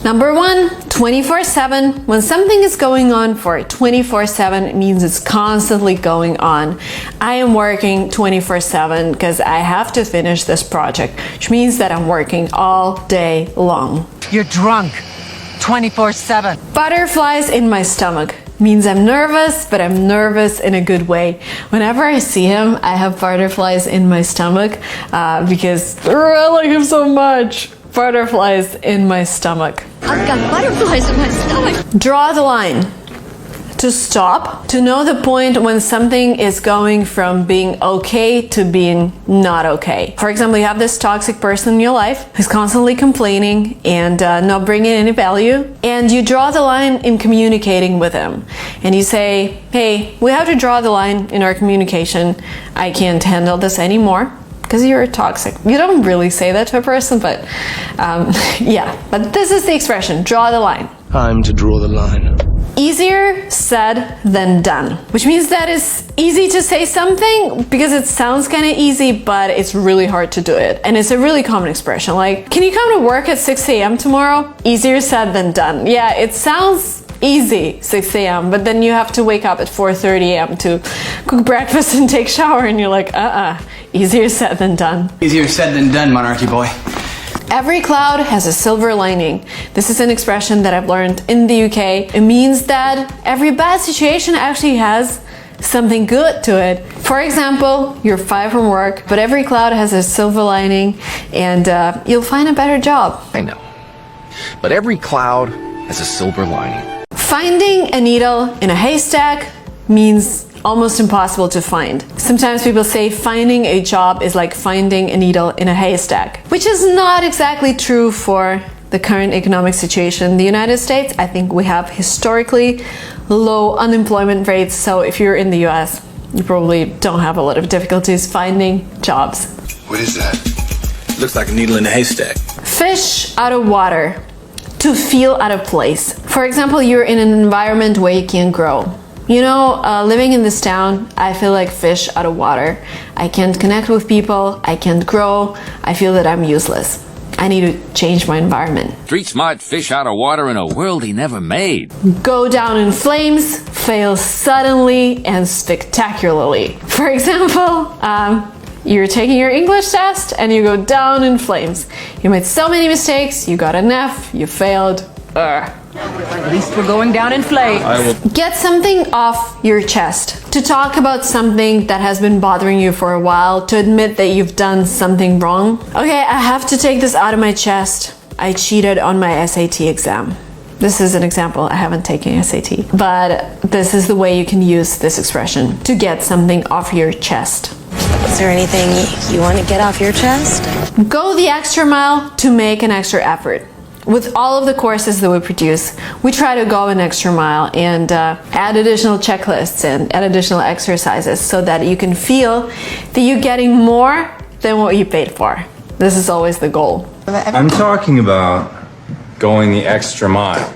Number one, 24/7. When something is going on for 24/7, it means it's constantly going on. I am working 24/7 because I have to finish this project, which means that I'm working all day long. You're drunk 24/7. Butterflies in my stomach means I'm nervous, but I'm nervous in a good way. Whenever I see him, I have butterflies in my stomach because I like him so much. Butterflies in my stomach. I've got butterflies in my stomach. Draw the line. To stop, to know the point when something is going from being okay to being not okay. For example, you have this toxic person in your life who's constantly complaining and not bringing any value, and you draw the line in communicating with him. And you say, hey, we have to draw the line in our communication. I can't handle this anymore. Because you're toxic. You don't really say that to a person, but yeah. But this is the expression, draw the line. Time to draw the line. Easier said than done, which means that it's easy to say something because it sounds kind of easy, but it's really hard to do it. And it's a really common expression, like, can you come to work at 6 a.m. tomorrow? Easier said than done. Yeah, it sounds easy, 6 a.m., but then you have to wake up at 4:30 a.m. to cook breakfast and take shower, and you're like, easier said than done. Easier said than done, Monarchy boy. Every cloud has a silver lining. This is an expression that I've learned in the UK. It means that every bad situation actually has something good to it. For example, you're fired from work, but every cloud has a silver lining, and you'll find a better job. I know. But every cloud has a silver lining. Finding a needle in a haystack means almost impossible to find. Sometimes people say finding a job is like finding a needle in a haystack, which is not exactly true for the current economic situation in the United States. I think we have historically low unemployment rates, so if you're in the US, you probably don't have a lot of difficulties finding jobs. What is that? Looks like a needle in a haystack. Fish out of water. To feel out of place. For example, you're in an environment where you can't grow. You know, living in this town, I feel like fish out of water. I can't connect with people, I can't grow, I feel that I'm useless. I need to change my environment. Street smart fish out of water in a world he never made. Go down in flames, fail suddenly and spectacularly. For example, you're taking your English test and you go down in flames. You made so many mistakes, you got an F, you failed. At least we're going down in flames. Get something off your chest. To talk about something that has been bothering you for a while, to admit that you've done something wrong. Okay, I have to take this out of my chest. I cheated on my SAT exam. This is an example, I haven't taken SAT. But this is the way you can use this expression, to get something off your chest. Is there anything you want to get off your chest? Go the extra mile to make an extra effort. With all of the courses that we produce, we try to go an extra mile and add additional checklists and add additional exercises so that you can feel that you're getting more than what you paid for. This is always the goal. I'm talking about going the extra mile.